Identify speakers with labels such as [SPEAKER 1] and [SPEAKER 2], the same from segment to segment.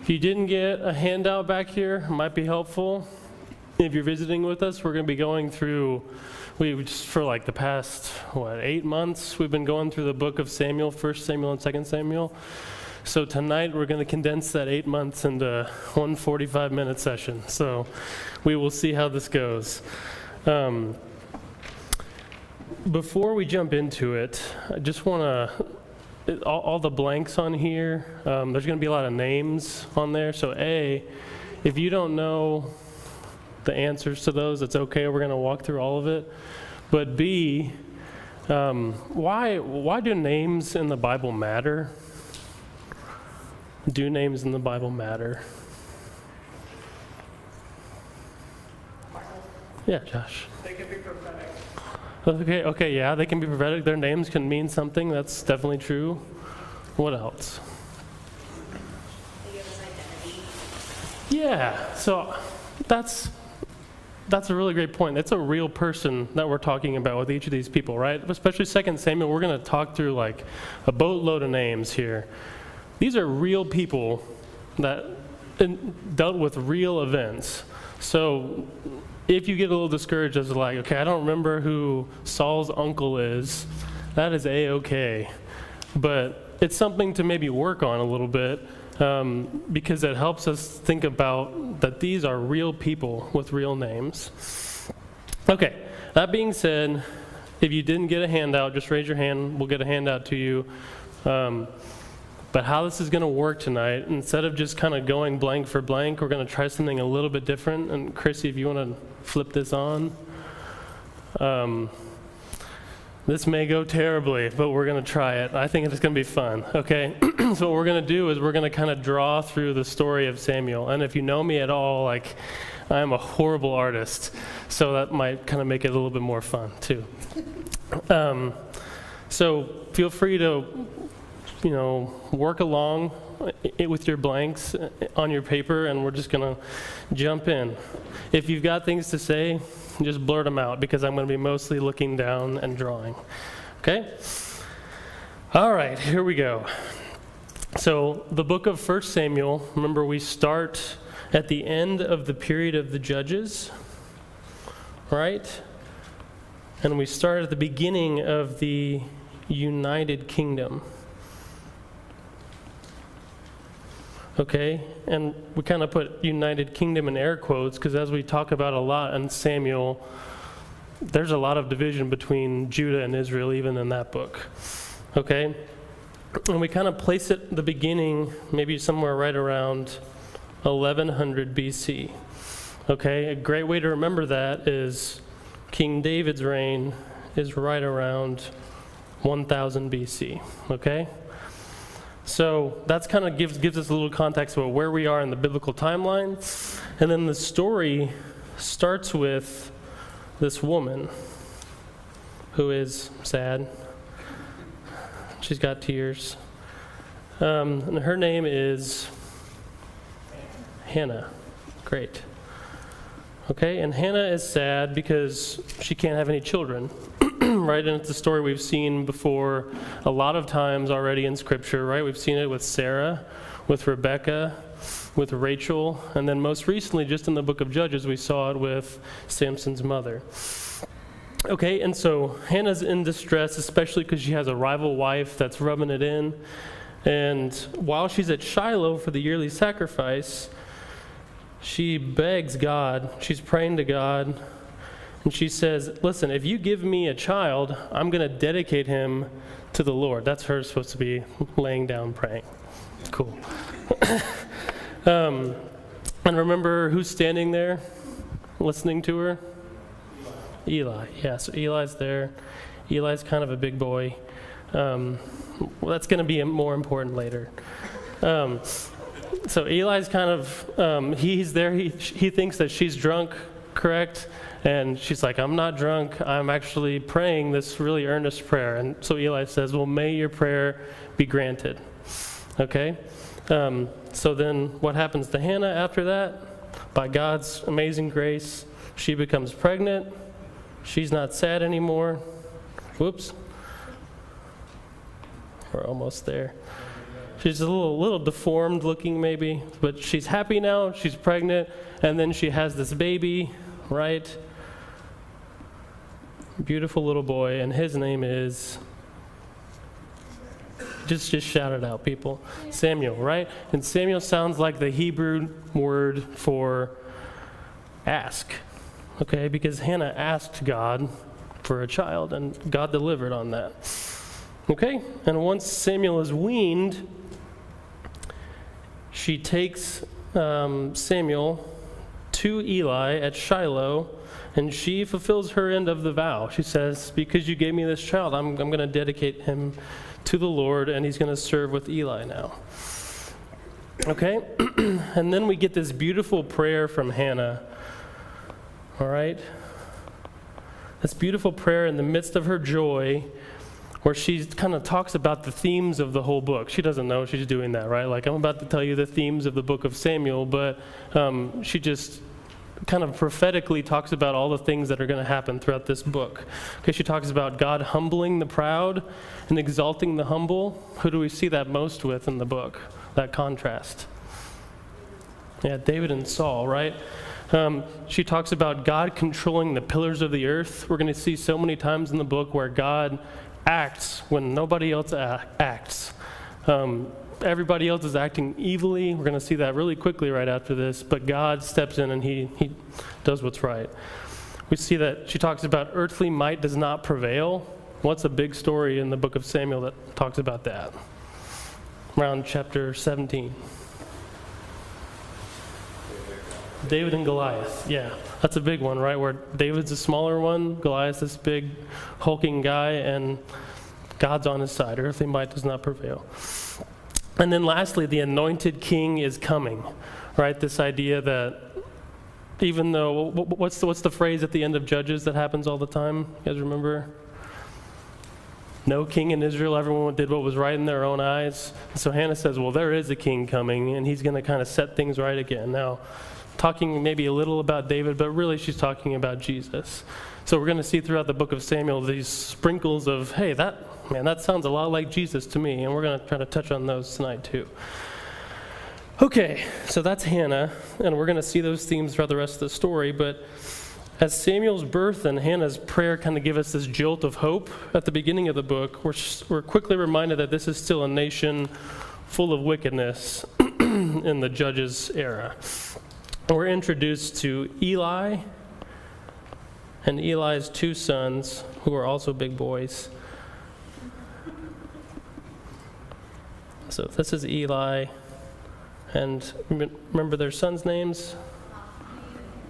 [SPEAKER 1] If you didn't get a handout back here, it might be helpful. If you're visiting with us, we're going to be going through, just for like the past, 8 months, we've been going through the book of Samuel, 1 Samuel and 2 Samuel. So tonight we're going to condense that 8 months into one 45-minute session. So we will see how this goes. Before we jump into it, I just want to, all the blanks on here, there's going to be a lot of names on there. So A, if you don't know the answers to those, it's okay. We're going to walk through all of it. But B, why do names in the Bible matter? Do names in the Bible matter? Yeah, Josh.
[SPEAKER 2] They can be prophetic.
[SPEAKER 1] Okay, yeah, they can be prophetic. Their names can mean something. That's definitely true. What else?
[SPEAKER 3] They give us identity.
[SPEAKER 1] Yeah, so that's a really great point. It's a real person that we're talking about with each of these people, right? Especially 2 Samuel, we're going to talk through like a boatload of names here. These are real people that dealt with real events. So if you get a little discouraged as like, okay, I don't remember who Saul's uncle is, that is A-okay. But it's something to maybe work on a little bit because it helps us think about that these are real people with real names. Okay, that being said, if you didn't get a handout, just raise your hand. We'll get a handout to you. But how this is going to work tonight, instead of just kind of going blank for blank, we're going to try something a little bit different. And Chrissy, if you want to flip this on. This may go terribly, but we're going to try it. I think it's going to be fun, okay? So what we're going to do is we're going to kind of draw through the story of Samuel. And if you know me at all, like, I'm a horrible artist. So that might kind of make it a little bit more fun, too. So feel free to work along with your blanks on your paper, and we're just going to jump in. If you've got things to say, just blurt them out, because I'm going to be mostly looking down and drawing. Okay? All right, here we go. So the book of 1 Samuel, remember we start at the end of the period of the Judges, right? And we start at the beginning of the United Kingdom. Okay, and we kind of put United Kingdom in air quotes because as we talk about a lot in Samuel, there's a lot of division between Judah and Israel even in that book. Okay, and we kind of place it at the beginning, maybe somewhere right around 1100 BC. Okay, a great way to remember that is King David's reign is right around 1000 BC. Okay? So that's kind of gives us a little context about where we are in the biblical timeline. And then the story starts with this woman who is sad. She's got tears. And her name is Hannah. Great. Okay, and Hannah is sad because she can't have any children. Right, and it's a story we've seen before a lot of times already in Scripture, right? We've seen it with Sarah, with Rebecca, with Rachel, and then most recently, just in the book of Judges, we saw it with Samson's mother. Okay, and so Hannah's in distress, especially because she has a rival wife that's rubbing it in. And while she's at Shiloh for the yearly sacrifice, she begs God, she's praying to God, and she says, listen, if you give me a child, I'm going to dedicate him to the Lord. That's her supposed to be laying down praying. Cool. And remember who's standing there listening to her? Eli. Yeah, so Eli's there. Eli's kind of a big boy. Well, that's going to be more important later. So Eli's kind of, he's there. He thinks that she's drunk, correct? And she's like, I'm not drunk. I'm actually praying this really earnest prayer. And so Eli says, well, may your prayer be granted. Okay? So then what happens to Hannah after that? By God's amazing grace, she becomes pregnant. She's not sad anymore. Whoops. We're almost there. She's a little deformed looking maybe, but she's happy now. She's pregnant, and then she has this baby, right? Beautiful little boy, and his name is, just shout it out, people. Samuel, right? And Samuel sounds like the Hebrew word for ask, okay? Because Hannah asked God for a child, and God delivered on that. Okay? And once Samuel is weaned, she takes Samuel to Eli at Shiloh, and she fulfills her end of the vow. She says, because you gave me this child, I'm going to dedicate him to the Lord, and he's going to serve with Eli now. Okay? And then we get this beautiful prayer from Hannah. All right? This beautiful prayer in the midst of her joy, where she kind of talks about the themes of the whole book. She doesn't know she's doing that, right? Like, I'm about to tell you the themes of the book of Samuel, but she just kind of prophetically talks about all the things that are going to happen throughout this book. Okay, she talks about God humbling the proud and exalting the humble. Who do we see that most with in the book? That contrast. Yeah, David and Saul, right? She talks about God controlling the pillars of the earth. We're going to see so many times in the book where God acts when nobody else acts. Everybody else is acting evilly. We're going to see that really quickly right after this, but God steps in and he does what's right. We see that she talks about earthly might does not prevail. What's a big story in the book of Samuel that talks about that? Around chapter 17. David and Goliath, yeah. That's a big one, right? Where David's a smaller one, Goliath's this big hulking guy, and God's on his side. Earthly might does not prevail. And then lastly, the anointed king is coming, right? This idea that even though, what's the phrase at the end of Judges that happens all the time? You guys remember? No king in Israel, everyone did what was right in their own eyes. And so Hannah says, well, there is a king coming, and he's going to kind of set things right again. Now, talking maybe a little about David, but really she's talking about Jesus. So we're going to see throughout the book of Samuel these sprinkles of, hey, that sounds a lot like Jesus to me, and we're going to try to touch on those tonight too. Okay, so that's Hannah, and we're going to see those themes throughout the rest of the story, but as Samuel's birth and Hannah's prayer kind of give us this jolt of hope at the beginning of the book, we're quickly reminded that this is still a nation full of wickedness in the Judges era. We're introduced to Eli and Eli's two sons, who are also big boys. So this is Eli, and remember their sons' names?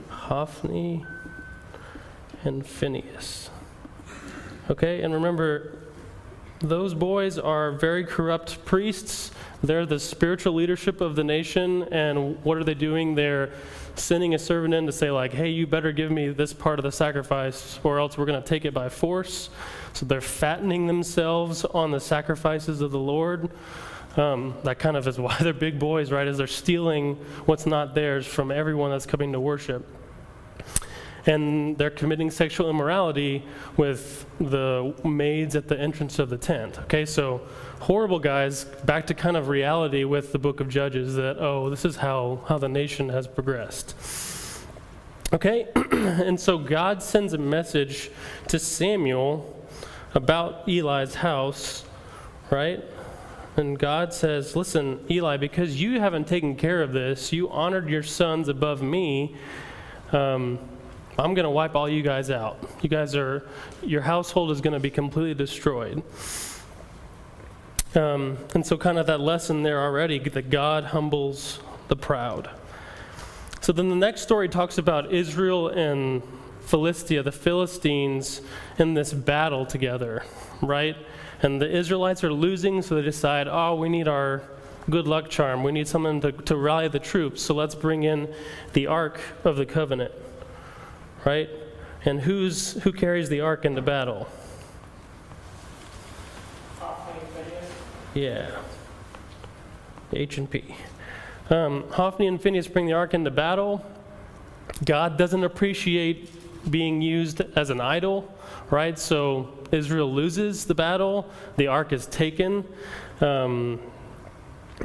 [SPEAKER 1] Hophni and Phinehas. Okay, and remember, those boys are very corrupt priests. They're the spiritual leadership of the nation, and what are they doing? They're sending a servant in to say, like, hey, you better give me this part of the sacrifice, or else we're going to take it by force. So they're fattening themselves on the sacrifices of the Lord. That kind of is why they're big boys, right? Is they're stealing what's not theirs from everyone that's coming to worship. And they're committing sexual immorality with the maids at the entrance of the tent. Okay, so horrible guys, back to kind of reality with the book of Judges that, oh, this is how the nation has progressed. Okay, and so God sends a message to Samuel about Eli's house, right? And God says, listen, Eli, because you haven't taken care of this, you honored your sons above me, I'm going to wipe all you guys out. Your household is going to be completely destroyed. And so kind of that lesson there already, that God humbles the proud. So then the next story talks about Israel and Philistia, the Philistines, in this battle together, right? And the Israelites are losing, so they decide, oh, we need our good luck charm. We need someone to rally the troops, so let's bring in the Ark of the Covenant. Right? And who carries the ark into battle? Yeah. H&P. Hophni and Phinehas bring the ark into battle. God doesn't appreciate being used as an idol, right? So Israel loses the battle. The ark is taken.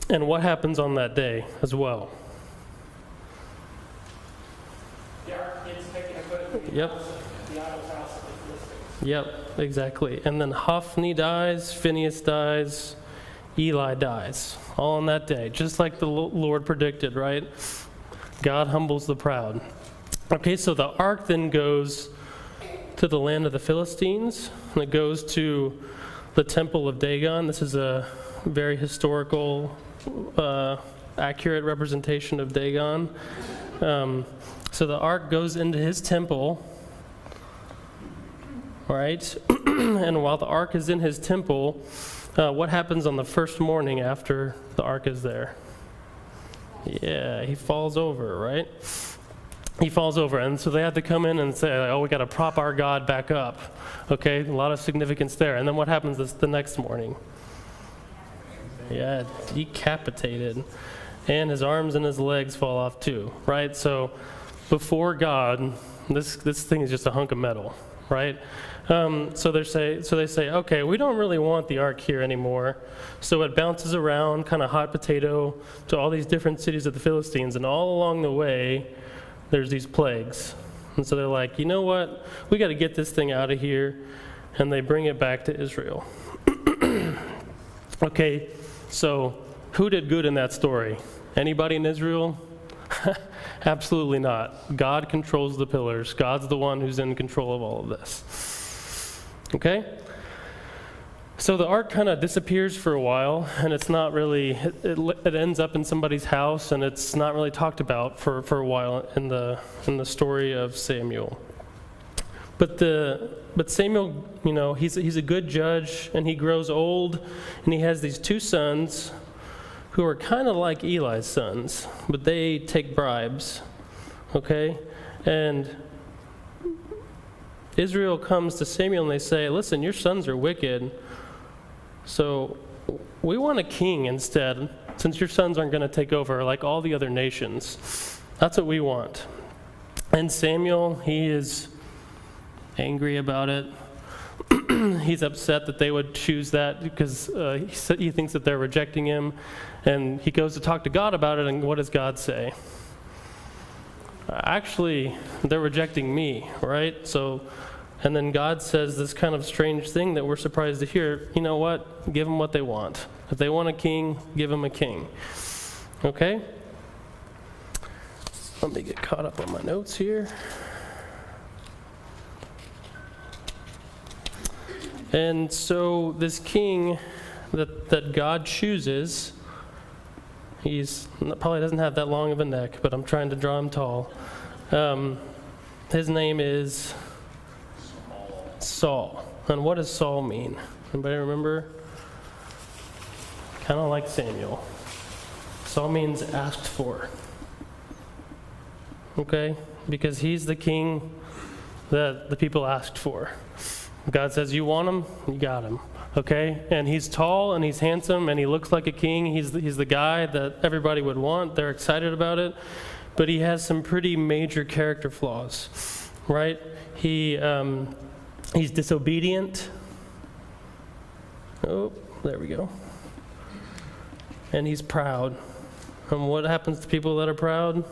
[SPEAKER 1] And what happens on that day as well? Yep. Yep, exactly. And then Hophni dies, Phinehas dies, Eli dies, all on that day, just like the Lord predicted, right? God humbles the proud. Okay, so the ark then goes to the land of the Philistines, and it goes to the temple of Dagon. This is a very historical, accurate representation of Dagon. So the ark goes into his temple, right? And while the ark is in his temple, what happens on the first morning after the ark is there? Yeah, he falls over, right? He falls over, and so they have to come in and say, oh, we got to prop our God back up. Okay, a lot of significance there. And then what happens the next morning? Yeah, decapitated. And his arms and his legs fall off too, right? So before God, this thing is just a hunk of metal, right? So they say, okay, we don't really want the ark here anymore. So it bounces around, kind of hot potato, to all these different cities of the Philistines, and all along the way, there's these plagues. And so they're like, you know what? We got to get this thing out of here. And they bring it back to Israel. Okay, so who did good in that story? Anybody in Israel? Absolutely not. God controls the pillars. God's the one who's in control of all of this. Okay? So the ark kind of disappears for a while, and it's not really, it ends up in somebody's house, and it's not really talked about for a while in the story of Samuel. But Samuel, you know, he's a good judge, and he grows old, and he has these two sons who are kind of like Eli's sons, but they take bribes, okay? And Israel comes to Samuel, and they say, listen, your sons are wicked, so we want a king instead, since your sons aren't going to take over like all the other nations. That's what we want. And Samuel, he is angry about it. He's upset that they would choose that because he thinks that they're rejecting him. And he goes to talk to God about it, and what does God say? Actually, they're rejecting me, right? And then God says this kind of strange thing that we're surprised to hear. You know what? Give them what they want. If they want a king, give them a king. Okay? Let me get caught up on my notes here. And so this king that God chooses, he's probably doesn't have that long of a neck, but I'm trying to draw him tall. His name is Saul. And what does Saul mean? Anybody remember? Kind of like Samuel. Saul means asked for. Okay? Because he's the king that the people asked for. God says, you want him? You got him. Okay? And he's tall and he's handsome and he looks like a king. He's the guy that everybody would want. They're excited about it. But he has some pretty major character flaws. Right? He's disobedient. Oh, there we go. And he's proud. And what happens to people that are proud?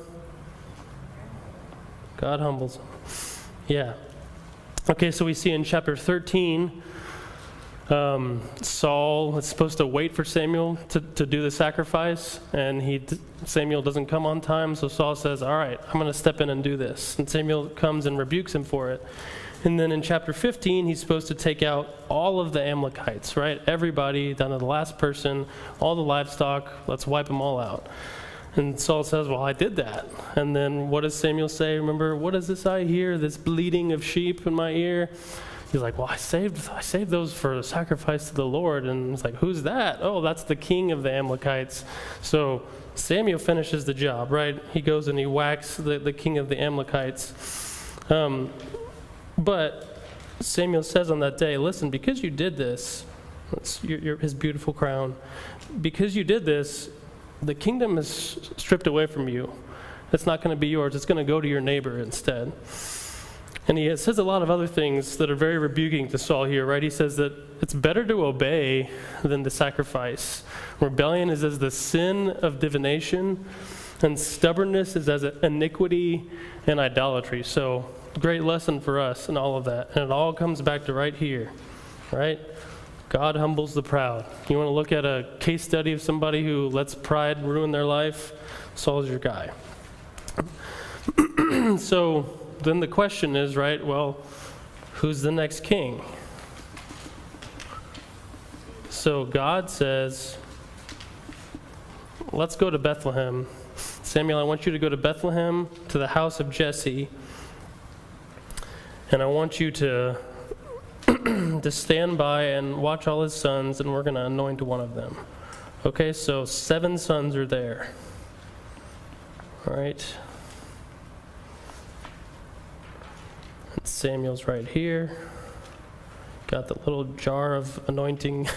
[SPEAKER 1] God humbles them. Yeah. Okay, so we see in chapter 13, Saul is supposed to wait for Samuel to do the sacrifice, and Samuel doesn't come on time, so Saul says, all right, I'm going to step in and do this. And Samuel comes and rebukes him for it. And then in chapter 15, he's supposed to take out all of the Amalekites, right? Everybody, down to the last person, all the livestock, let's wipe them all out. And Saul says, well, I did that. And then what does Samuel say? Remember, what is this I hear, this bleating of sheep in my ear? He's like, well, I saved those for the sacrifice to the Lord. And it's like, who's that? Oh, that's the king of the Amalekites. So Samuel finishes the job, right? He goes and he whacks the king of the Amalekites. But Samuel says on that day, listen, because you did this, that's his beautiful crown, because you did this, the kingdom is stripped away from you. It's not going to be yours. It's going to go to your neighbor instead. And he says a lot of other things that are very rebuking to Saul here, right? He says that it's better to obey than to sacrifice. Rebellion is as the sin of divination, and stubbornness is as iniquity and idolatry. So, great lesson for us in all of that. And it all comes back to right here, right? God humbles the proud. You want to look at a case study of somebody who lets pride ruin their life? Saul's your guy. So then the question is, right, well, who's the next king? So God says, let's go to Bethlehem. Samuel, I want you to go to Bethlehem, to the house of Jesse, and I want you to stand by and watch all his sons, and we're going to anoint one of them. Okay, so 7 sons are there. All right. And Samuel's right here. Got the little jar of anointing.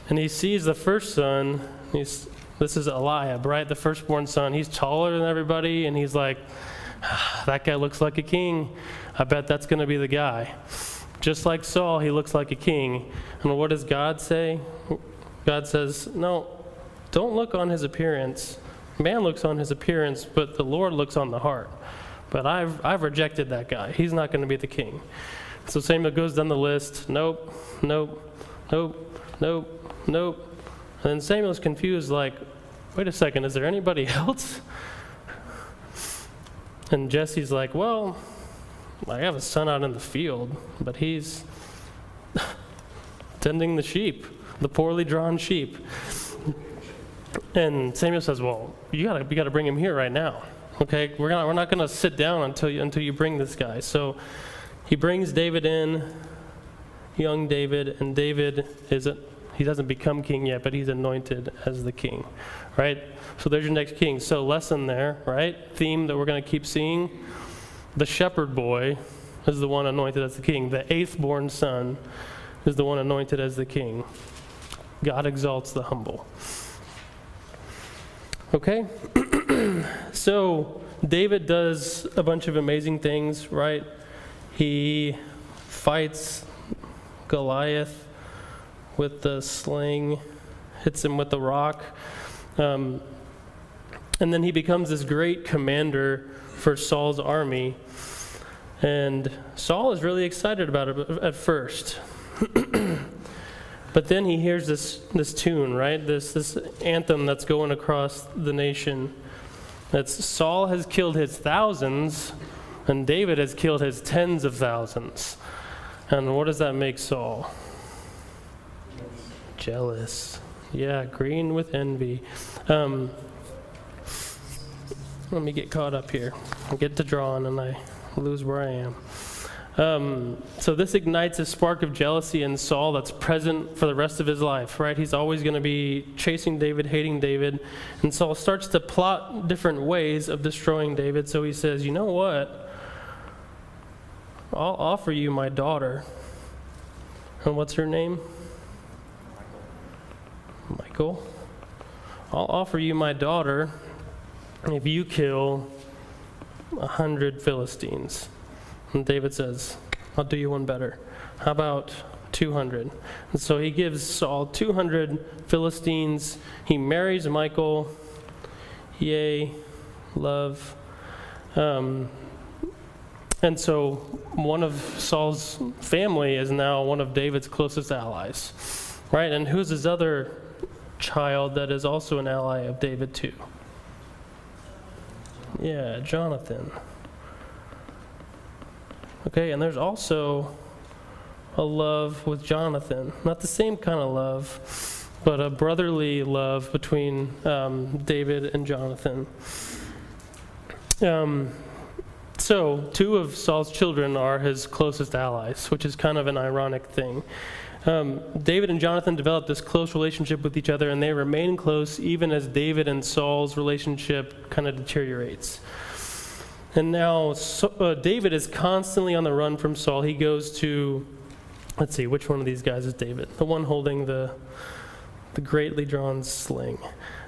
[SPEAKER 1] And he sees the first son. This is Eliab, right? The firstborn son. He's taller than everybody, and he's like, that guy looks like a king. I bet that's going to be the guy. Just like Saul, he looks like a king. And what does God say? God says, no, don't look on his appearance. Man looks on his appearance, but the Lord looks on the heart. But I've rejected that guy. He's not going to be the king. So Samuel goes down the list. Nope, nope, nope, nope, nope. And then Samuel's confused, like, wait a second, is there anybody else? And Jesse's like, well, I have a son out in the field, but he's tending the sheep, the poorly drawn sheep. And Samuel says, well, you gotta bring him here right now. Okay, we're not gonna sit down until you bring this guy. So he brings David in, young David, and David he doesn't become king yet, but he's anointed as the king, right? So there's your next king. So lesson there, right? Theme that we're going to keep seeing. The shepherd boy is the one anointed as the king. The 8th born son is the one anointed as the king. God exalts the humble. Okay? So David does a bunch of amazing things, right? He fights Goliath with the sling, hits him with the rock. And then he becomes this great commander for Saul's army. And Saul is really excited about it at first. But then he hears this tune, right? This anthem that's going across the nation. That's Saul has killed his thousands, and David has killed his tens of thousands. And what does that make Saul? Jealous. Yeah, green with envy. Let me get caught up here. I get to drawing and I lose where I am. So this ignites a spark of jealousy in Saul that's present for the rest of his life, right? He's always going to be chasing David, hating David. And Saul starts to plot different ways of destroying David. So he says, you know what? I'll offer you my daughter. And what's her name? Michael. I'll offer you my daughter if you kill 100 Philistines. And David says, I'll do you one better. How about 200? And so he gives Saul 200 Philistines. He marries Michael. Yay, love. And so one of Saul's family is now one of David's closest allies. Right? And who's his other child that is also an ally of David too? Yeah, Jonathan. Okay, and there's also a love with Jonathan. Not the same kind of love, but a brotherly love between David and Jonathan. So 2 of Saul's children are his closest allies, which is kind of an ironic thing. David and Jonathan developed this close relationship with each other, and they remain close even as David and Saul's relationship kind of deteriorates. And now David is constantly on the run from Saul. He goes to, let's see, which one of these guys is David? The one holding the greatly drawn sling.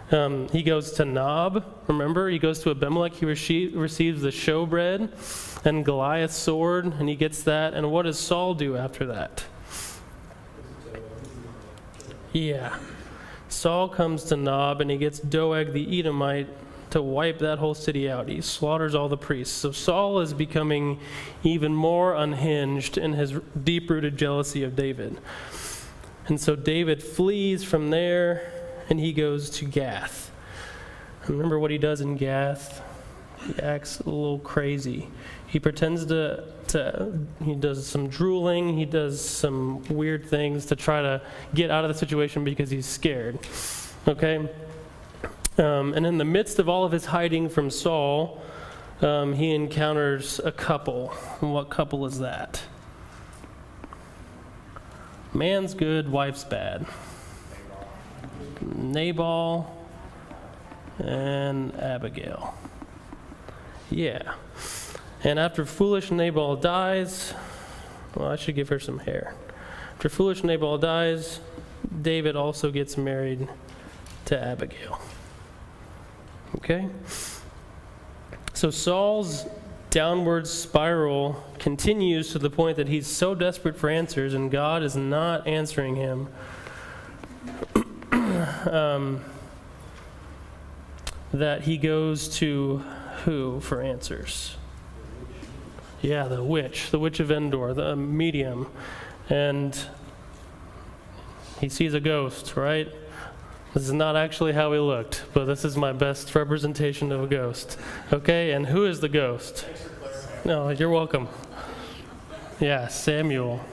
[SPEAKER 1] He goes to Nob. Remember, he goes to Abimelech. He receives the showbread and Goliath's sword, and he gets that. And what does Saul do after that? Yeah. Saul comes to Nob, and he gets Doeg the Edomite to wipe that whole city out. He slaughters all the priests. So Saul is becoming even more unhinged in his deep-rooted jealousy of David. And so David flees from there, and he goes to Gath. And remember what he does in Gath? He acts a little crazy. He pretends he does some drooling, he does some weird things to try to get out of the situation because he's scared. Okay? And in the midst of all of his hiding from Saul, he encounters a couple. And what couple is that? Man's good, wife's bad. Nabal and Abigail. Yeah. And after foolish Nabal dies, well, I should give her some hair. After foolish Nabal dies, David also gets married to Abigail. Okay? So Saul's downward spiral continues to the point that he's so desperate for answers, and God is not answering him. That he goes to who for answers? Yeah, the witch of Endor, the medium. And he sees a ghost, right? This is not actually how he looked, but this is my best representation of a ghost. Okay, and who is the ghost? No, you're welcome. Yeah, Samuel.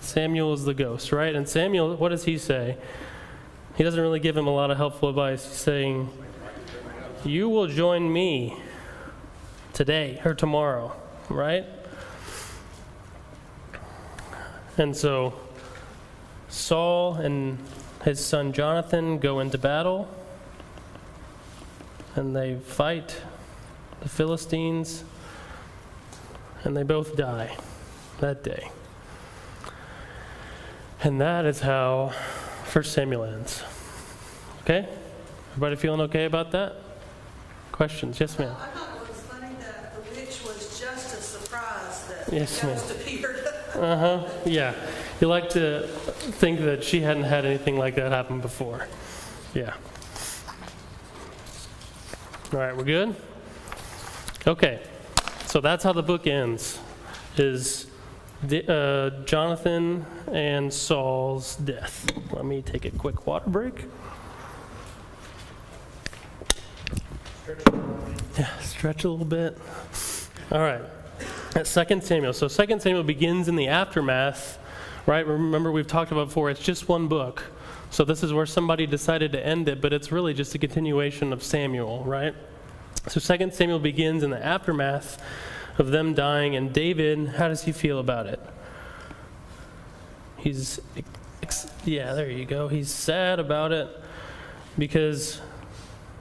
[SPEAKER 1] Samuel is the ghost, right? And Samuel, what does he say? He doesn't really give him a lot of helpful advice. He's saying, you will join me today or tomorrow, right? And so Saul and his son Jonathan go into battle, and they fight the Philistines, and they both die that day. And that is how 1 Samuel ends. Okay? Everybody feeling okay about that? Questions? Yes, ma'am.
[SPEAKER 2] I thought it was funny that the witch was just as surprised that
[SPEAKER 1] Yes,
[SPEAKER 2] the
[SPEAKER 1] ma'am.
[SPEAKER 2] ghost appeared.
[SPEAKER 1] Yeah. You like to think that she hadn't had anything like that happen before. Yeah. All right, we're good? Okay. So that's how the book ends, is Jonathan and Saul's death. Let me take a quick water break. Yeah, stretch a little bit. All right. At 2 Samuel. So 2 Samuel begins in the aftermath, right? Remember, we've talked about before, it's just one book. So this is where somebody decided to end it, but it's really just a continuation of Samuel, right? So 2 Samuel begins in the aftermath of them dying, and David, how does he feel about it? Yeah, there you go. He's sad about it because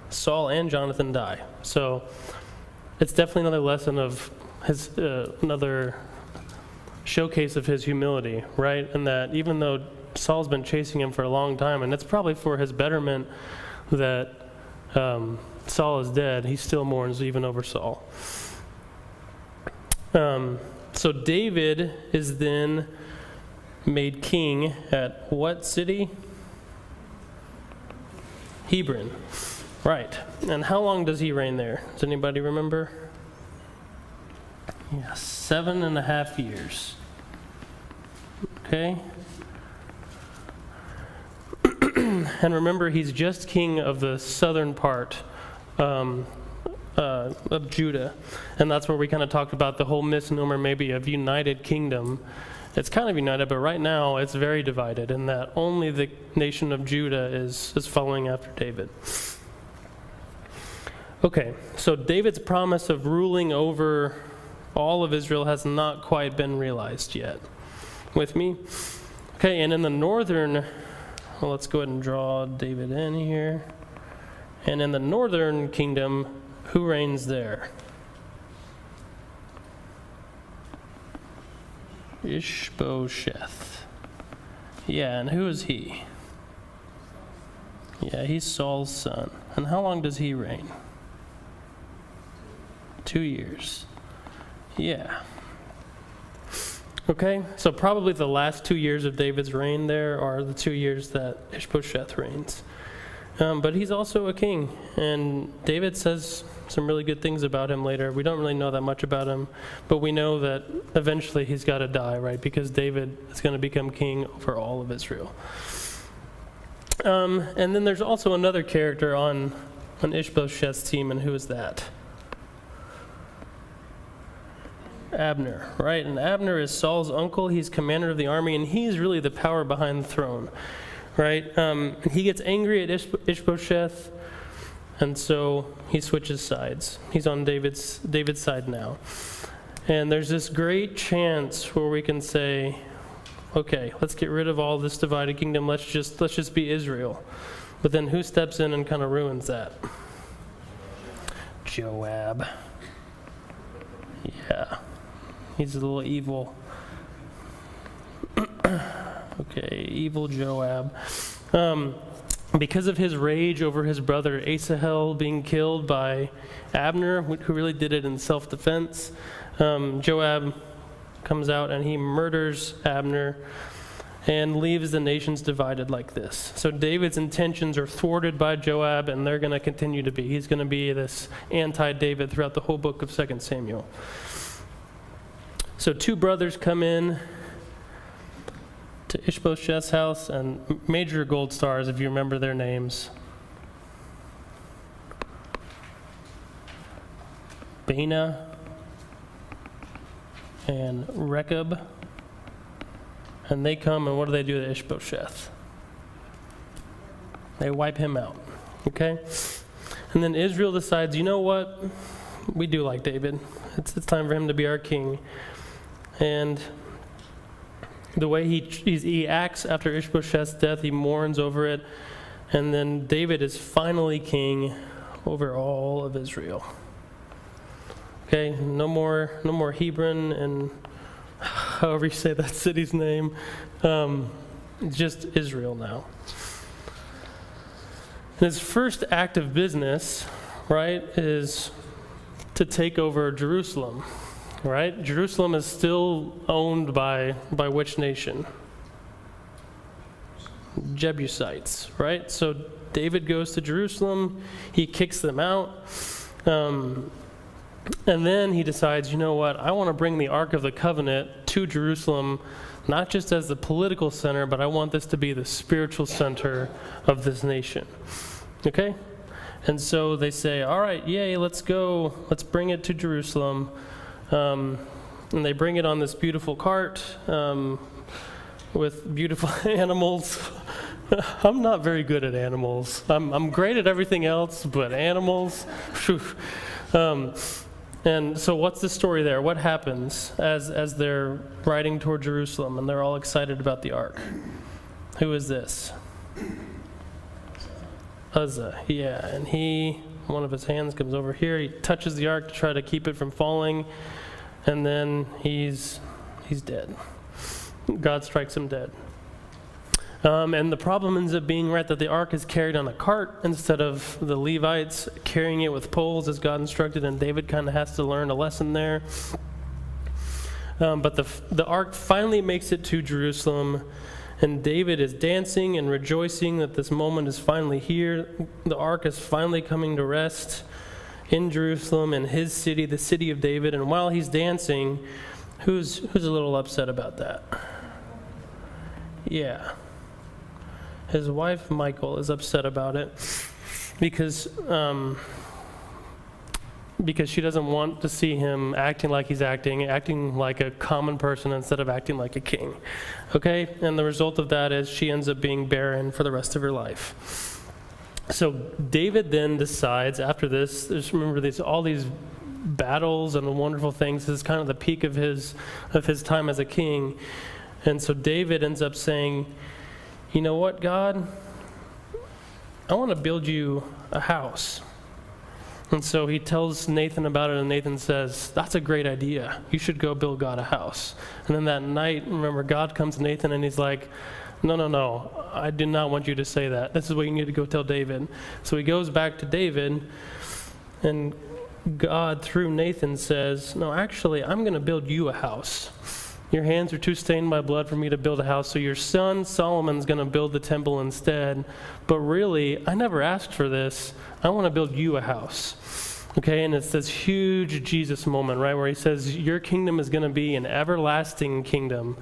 [SPEAKER 1] Saul and Jonathan die. So it's definitely another lesson of his, another showcase of his humility, right? And that even though Saul's been chasing him for a long time, and it's probably for his betterment that Saul is dead, he still mourns even over Saul. So David is then made king at what city? Hebron. Right. And how long does he reign there? Does anybody remember? Yeah, 7.5 years. Okay. And remember, he's just king of the southern part of Judah. And that's where we kind of talked about the whole misnomer maybe of united kingdom. It's kind of united, but right now it's very divided in that only the nation of Judah is following after David. Okay, so David's promise of ruling over all of Israel has not quite been realized yet. With me? Okay, and in the northern, well, let's go ahead and draw David in here. And in the northern kingdom, who reigns there? Ishbosheth. Yeah, and who is he? Yeah, he's Saul's son. And how long does he reign? 2 years. Yeah. Okay, so probably the last 2 years of David's reign there are the 2 years that Ishbosheth reigns. But he's also a king, and David says some really good things about him later. We don't really know that much about him, but we know that eventually he's got to die, right? Because David is going to become king over all of Israel. And then there's also another character on Ishbosheth's team, and who is that? Abner, right? And Abner is Saul's uncle. He's commander of the army, and he's really the power behind the throne, right? He gets angry at Ishbosheth, and so he switches sides. He's on David's side now. And there's this great chance where we can say, okay, let's get rid of all this divided kingdom. Let's just be Israel. But then who steps in and kind of ruins that? Joab. Yeah. He's a little evil. Okay, evil Joab. Because of his rage over his brother Asahel being killed by Abner, who really did it in self-defense, Joab comes out and he murders Abner and leaves the nations divided like this. So David's intentions are thwarted by Joab, and they're going to continue to be. He's going to be this anti-David throughout the whole book of 2 Samuel. So 2 brothers come in to Ishbosheth's house, and major gold stars, if you remember their names. Baanah and Rechab. And they come, and what do they do to Ishbosheth? They wipe him out, okay? And then Israel decides, you know what? We do like David. It's time for him to be our king. And the way he acts after Ishbosheth's death, he mourns over it. And then David is finally king over all of Israel. Okay, no more Hebron and however you say that city's name. It's just Israel now. And his first act of business, right, is to take over Jerusalem. Right? Jerusalem is still owned by which nation? Jebusites, right? So David goes to Jerusalem, he kicks them out, and then he decides, you know what, I want to bring the Ark of the Covenant to Jerusalem, not just as the political center, but I want this to be the spiritual center of this nation. Okay? And so they say, all right, yay, let's go, let's bring it to Jerusalem. And they bring it on this beautiful cart with beautiful animals. I'm not very good at animals. I'm great at everything else, but animals. And so what's the story there? What happens as they're riding toward Jerusalem and they're all excited about the ark? Who is this? Uzzah, yeah. And one of his hands comes over here. He touches the ark to try to keep it from falling. And then he's dead. God strikes him dead. And the problem ends up being, right, that the ark is carried on a cart instead of the Levites carrying it with poles as God instructed, and David kind of has to learn a lesson there. But the ark finally makes it to Jerusalem, and David is dancing and rejoicing that this moment is finally here. The ark is finally coming to rest in Jerusalem, in his city, the city of David. And while he's dancing, who's a little upset about that? Yeah. His wife, Michal, is upset about it because she doesn't want to see him acting like he's acting like a common person instead of acting like a king. Okay? And the result of that is she ends up being barren for the rest of her life. So David then decides after this, just remember all these battles and the wonderful things. This is kind of the peak of his time as a king. And so David ends up saying, you know what, God? I want to build you a house. And so he tells Nathan about it, and Nathan says, that's a great idea. You should go build God a house. And then that night, remember, God comes to Nathan and he's like, No, I do not want you to say that. This is what you need to go tell David. So he goes back to David, and God, through Nathan, says, no, actually, I'm going to build you a house. Your hands are too stained by blood for me to build a house, so your son Solomon's going to build the temple instead. But really, I never asked for this. I want to build you a house. Okay, and it's this huge Jesus moment, right, where he says, your kingdom is going to be an everlasting kingdom.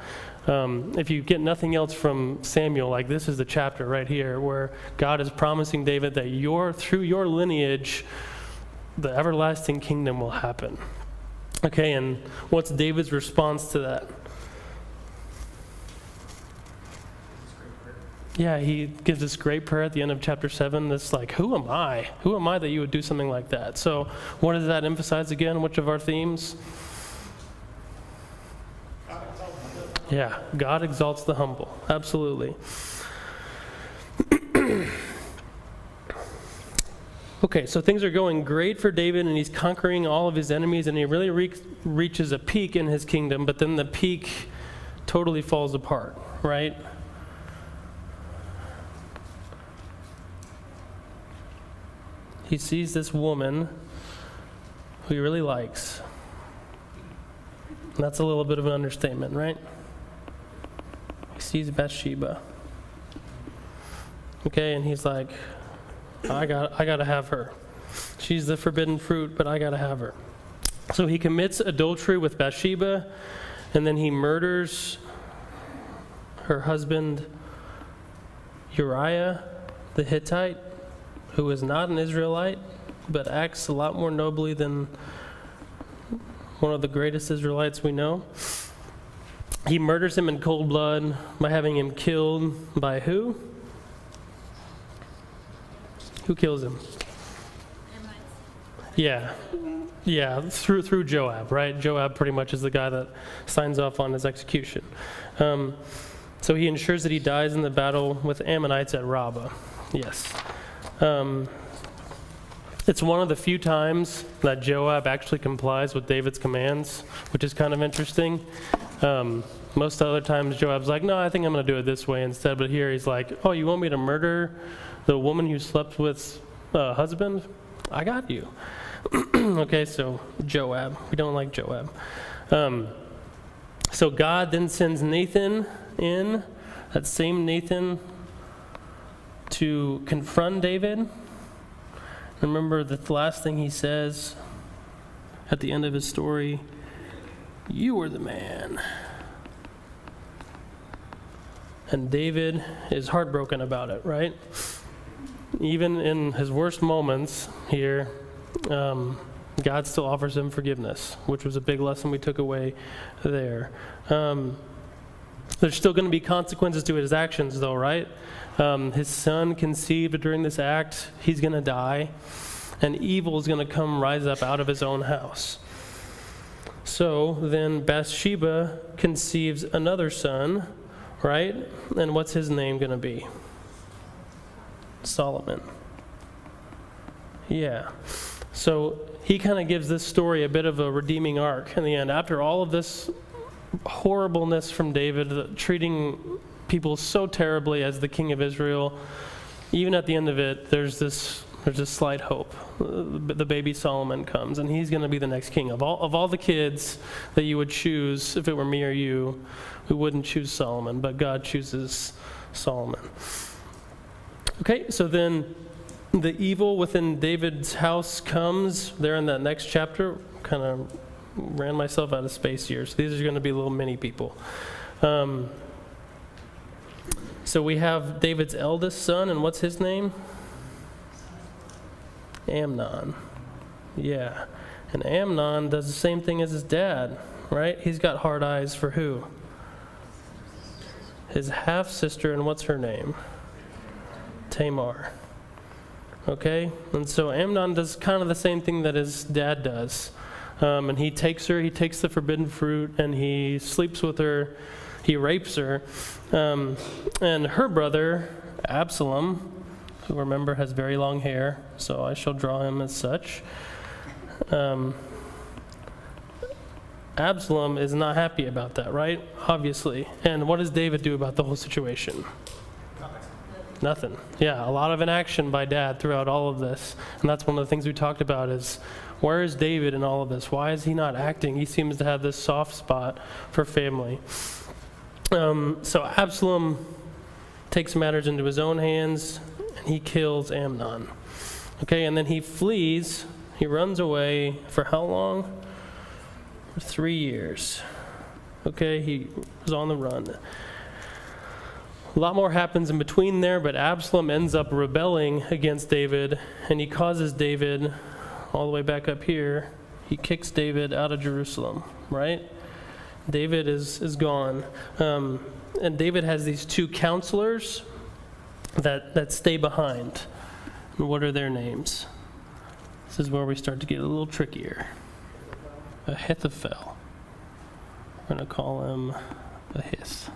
[SPEAKER 1] If you get nothing else from Samuel, like this is the chapter right here where God is promising David that through your lineage, the everlasting kingdom will happen. Okay, and what's David's response to that? Yeah, he gives this great prayer at the end of chapter 7 that's like, who am I? Who am I that you would do something like that? So what does that emphasize again? Which of our themes? Yeah, God exalts the humble. Absolutely. Okay, so things are going great for David, and he's conquering all of his enemies, and he really reaches a peak in his kingdom, but then the peak totally falls apart, right? He sees this woman who he really likes. And that's a little bit of an understatement, right? He sees Bathsheba. Okay, and he's like, I gotta have her. She's the forbidden fruit, but I gotta have her. So he commits adultery with Bathsheba, and then he murders her husband Uriah the Hittite, who is not an Israelite, but acts a lot more nobly than one of the greatest Israelites we know. He murders him in cold blood by having him killed by who? Who kills him? Yeah, through Joab, right? Joab pretty much is the guy that signs off on his execution. So he ensures that he dies in the battle with Ammonites at Rabbah. Yes. It's one of the few times that Joab actually complies with David's commands, which is kind of interesting. Most other times Joab's like, no, I think I'm going to do it this way instead. But here he's like, oh, you want me to murder the woman you slept with husband? I got you. Okay, so Joab. We don't like Joab. So God then sends Nathan in, that same Nathan, to confront David. Remember the last thing he says at the end of his story, you were the man. And David is heartbroken about it, right? Even in his worst moments here, God still offers him forgiveness, which was a big lesson we took away there. There's still going to be consequences to his actions, though, right? His son conceived during this act, he's going to die, and evil is going to come rise up out of his own house. So then Bathsheba conceives another son, right? And what's his name going to be? Solomon. Yeah. So he kind of gives this story a bit of a redeeming arc in the end. After all of this horribleness from David, treating people so terribly as the king of Israel, even at the end of it, there's this slight hope. The baby Solomon comes, and he's going to be the next king. Of all the kids that you would choose, if it were me or you, we wouldn't choose Solomon, but God chooses Solomon. Okay, so then the evil within David's house comes there in that next chapter. Kind of ran myself out of space here, so these are going to be little mini people. So we have David's eldest son, and what's his name? Amnon. Yeah. And Amnon does the same thing as his dad, right? He's got hard eyes for who? His half-sister, and what's her name? Tamar. Okay? And so Amnon does kind of the same thing that his dad does. And he takes the forbidden fruit, and he sleeps with her, he rapes her. And her brother, Absalom, who remember has very long hair, so I shall draw him as such. Absalom is not happy about that, right? Obviously. And what does David do about the whole situation? Nothing. Yeah, a lot of inaction by dad throughout all of this. And that's one of the things we talked about is, where is David in all of this? Why is he not acting? He seems to have this soft spot for family. So Absalom takes matters into his own hands, and he kills Amnon. Okay, and then he flees. He runs away for how long? For 3 years. Okay, he was on the run. A lot more happens in between there, but Absalom ends up rebelling against David, and he causes David, all the way back up here, he kicks David out of Jerusalem, right? David is gone. And David has these 2 counselors that stay behind. And what are their names? This is where we start to get a little trickier. Ahithophel. We're going to call him Ahith.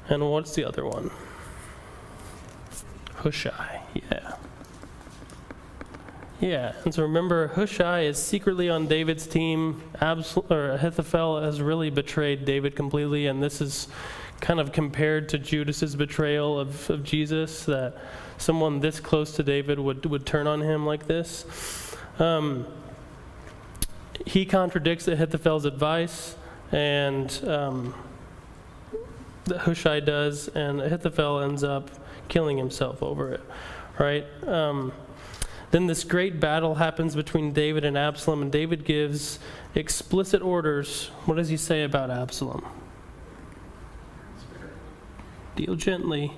[SPEAKER 1] And what's the other one? Hushai, yeah. Yeah, and so remember, Hushai is secretly on David's team. Ahithophel has really betrayed David completely, and this is kind of compared to Judas's betrayal of Jesus, that someone this close to David would turn on him like this. He contradicts Ahithophel's advice, and Hushai does, and Ahithophel ends up killing himself over it, right? Then this great battle happens between David and Absalom, and David gives explicit orders. What does he say about Absalom? Deal gently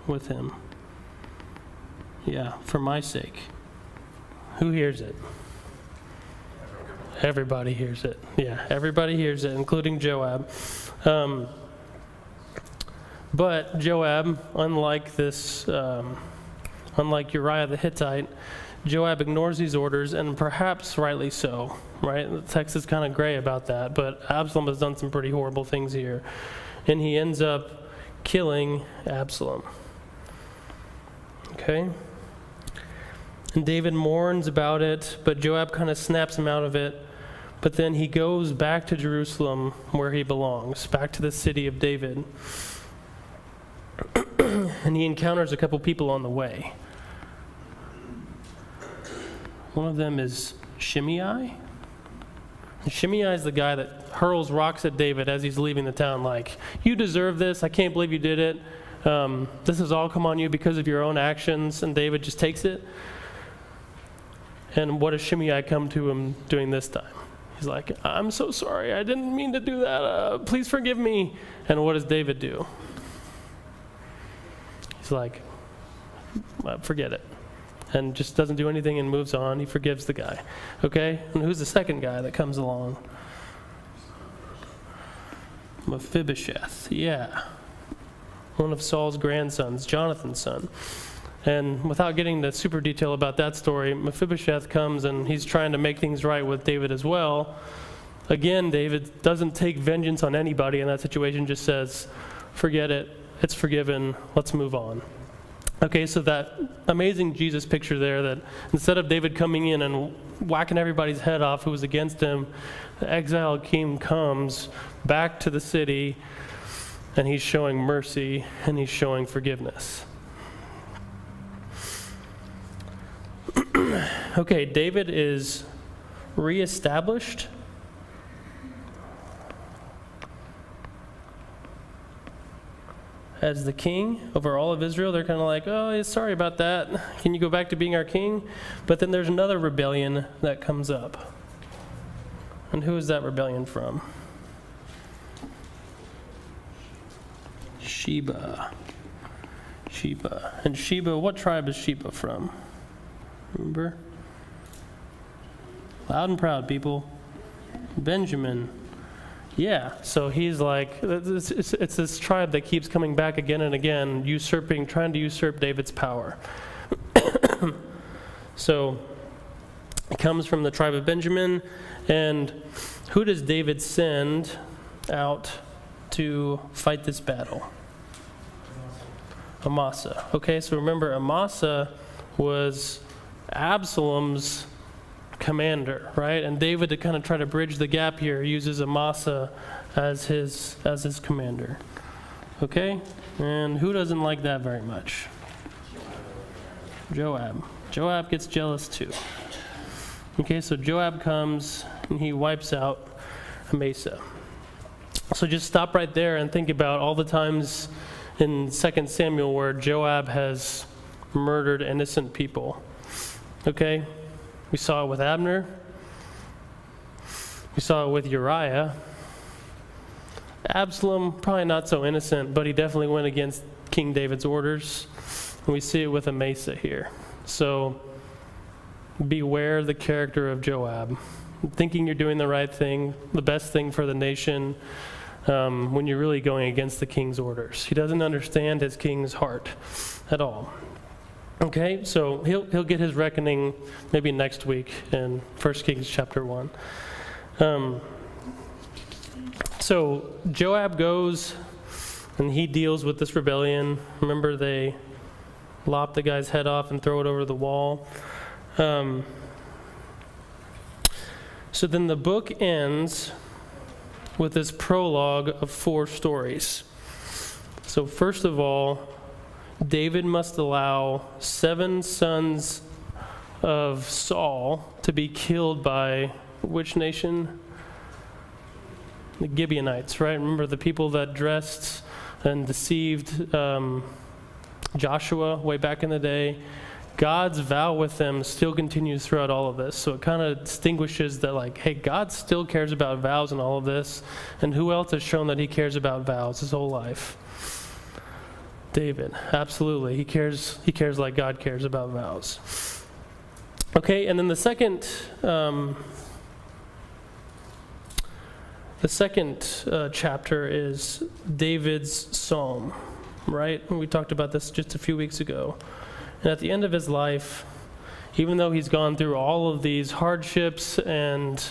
[SPEAKER 1] with him. Yeah, for my sake. Who hears it? Everybody hears it. Yeah, everybody hears it, including Joab. But Joab, unlike Uriah the Hittite, Joab ignores these orders, and perhaps rightly so, right? The text is kind of gray about that, but Absalom has done some pretty horrible things here. And he ends up killing Absalom. Okay? And David mourns about it, but Joab kind of snaps him out of it. But then he goes back to Jerusalem where he belongs, back to the city of David. And he encounters a couple people on the way. One of them is Shimei. And Shimei is the guy that hurls rocks at David as he's leaving the town, like, you deserve this, I can't believe you did it. This has all come on you because of your own actions. And David just takes it. And what does Shimei come to him doing this time? He's like, I'm so sorry, I didn't mean to do that, please forgive me. And what does David do? He's like, forget it. And just doesn't do anything and moves on. He forgives the guy. Okay? And who's the second guy that comes along? Mephibosheth. Yeah. One of Saul's grandsons, Jonathan's son. And without getting into super detail about that story, Mephibosheth comes and he's trying to make things right with David as well. Again, David doesn't take vengeance on anybody in that situation, just says, forget it, it's forgiven, let's move on. Okay, so that amazing Jesus picture there, that instead of David coming in and whacking everybody's head off who was against him, the exiled king comes back to the city, and he's showing mercy, and he's showing forgiveness. Okay, David is reestablished as the king over all of Israel. They're kind of like, oh, sorry about that. Can you go back to being our king? But then there's another rebellion that comes up. And who is that rebellion from? Sheba. And Sheba, what tribe is Sheba from? Remember? Loud and proud, people. Benjamin. Yeah, so he's like, it's this tribe that keeps coming back again and again, trying to usurp David's power. So it comes from the tribe of Benjamin. And who does David send out to fight this battle? Amasa. Okay, so remember, Amasa was Absalom's commander, right? And David, to kind of try to bridge the gap here, uses Amasa as his commander. Okay? And who doesn't like that very much? Joab. Joab gets jealous too. Okay, so Joab comes and he wipes out Amasa. So just stop right there and think about all the times in 2 Samuel where Joab has murdered innocent people. Okay? We saw it with Abner. We saw it with Uriah. Absalom, probably not so innocent, but he definitely went against King David's orders. And we see it with Amasa here. So beware the character of Joab. Thinking you're doing the right thing, the best thing for the nation, when you're really going against the king's orders. He doesn't understand his king's heart at all. Okay, so he'll get his reckoning maybe next week in 1 Kings chapter 1. So Joab goes and he deals with this rebellion. Remember, they lop the guy's head off and throw it over the wall. So then the book ends with this prologue of 4 stories. So first of all, David must allow 7 sons of Saul to be killed by which nation? The Gibeonites, right? Remember the people that dressed and deceived Joshua way back in the day? God's vow with them still continues throughout all of this. So it kind of distinguishes that, like, hey, God still cares about vows and all of this. And who else has shown that he cares about vows his whole life? David, absolutely. He cares like God cares about vows. Okay, and then the second chapter is David's psalm, right? We talked about this just a few weeks ago. And at the end of his life, even though he's gone through all of these hardships and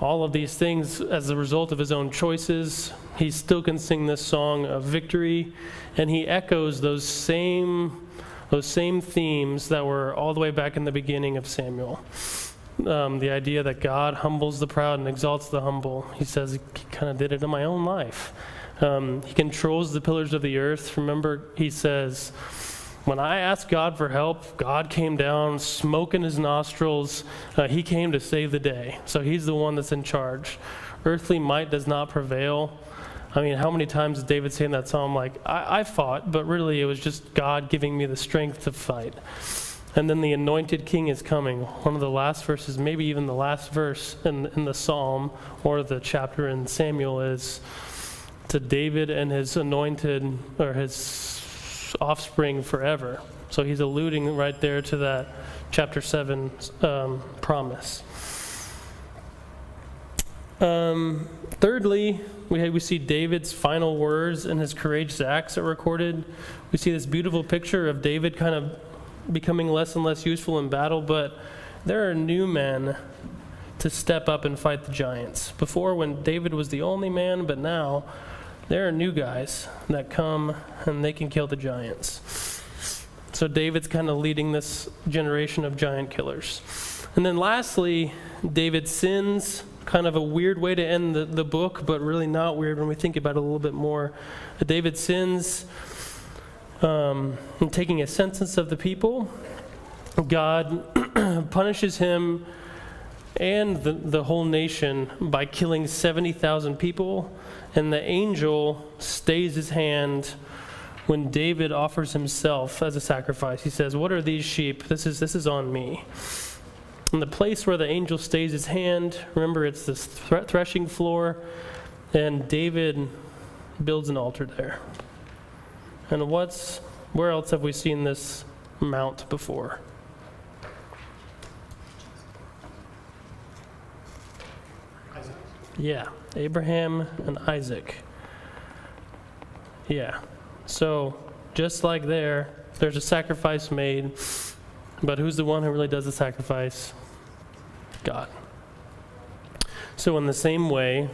[SPEAKER 1] all of these things as a result of his own choices, he still can sing this song of victory, and he echoes those same themes that were all the way back in the beginning of Samuel. The idea that God humbles the proud and exalts the humble. He says he kind of did it in my own life. He controls the pillars of the earth. Remember, he says, when I asked God for help, God came down, smoke in his nostrils. He came to save the day. So he's the one that's in charge. Earthly might does not prevail. I mean, how many times did David say in that psalm, like, I fought, but really it was just God giving me the strength to fight. And then the anointed king is coming. One of the last verses, maybe even the last verse in the psalm or the chapter in Samuel is to David and his anointed, or his offspring forever. So he's alluding right there to that chapter 7 promise. Thirdly, we see David's final words and his courageous acts are recorded. We see this beautiful picture of David kind of becoming less and less useful in battle, but there are new men to step up and fight the giants. Before, when David was the only man, but now there are new guys that come and they can kill the giants. So David's kind of leading this generation of giant killers. And then lastly, David sins. Kind of a weird way to end the book, but really not weird when we think about it a little bit more. David sins in taking a census of the people. God punishes him and the whole nation by killing 70,000 people, and the angel stays his hand when David offers himself as a sacrifice. He says, "What are these sheep? This is on me." And the place where the angel stays his hand, remember, it's this threshing floor, and David builds an altar there. And where else have we seen this mount before?
[SPEAKER 4] Isaac.
[SPEAKER 1] Yeah, Abraham and Isaac. Yeah, so just like there's a sacrifice made, but who's the one who really does the sacrifice? God. So in the same way,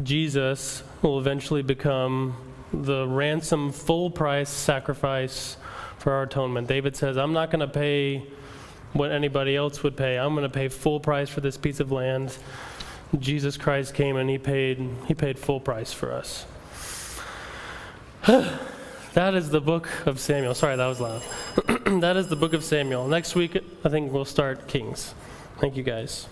[SPEAKER 1] Jesus will eventually become the ransom full price sacrifice for our atonement. David says, I'm not going to pay what anybody else would pay. I'm going to pay full price for this piece of land. Jesus Christ came and he paid full price for us. That is the book of Samuel. Sorry, that was loud. That is the book of Samuel. Next week, I think we'll start Kings. Thank you, guys.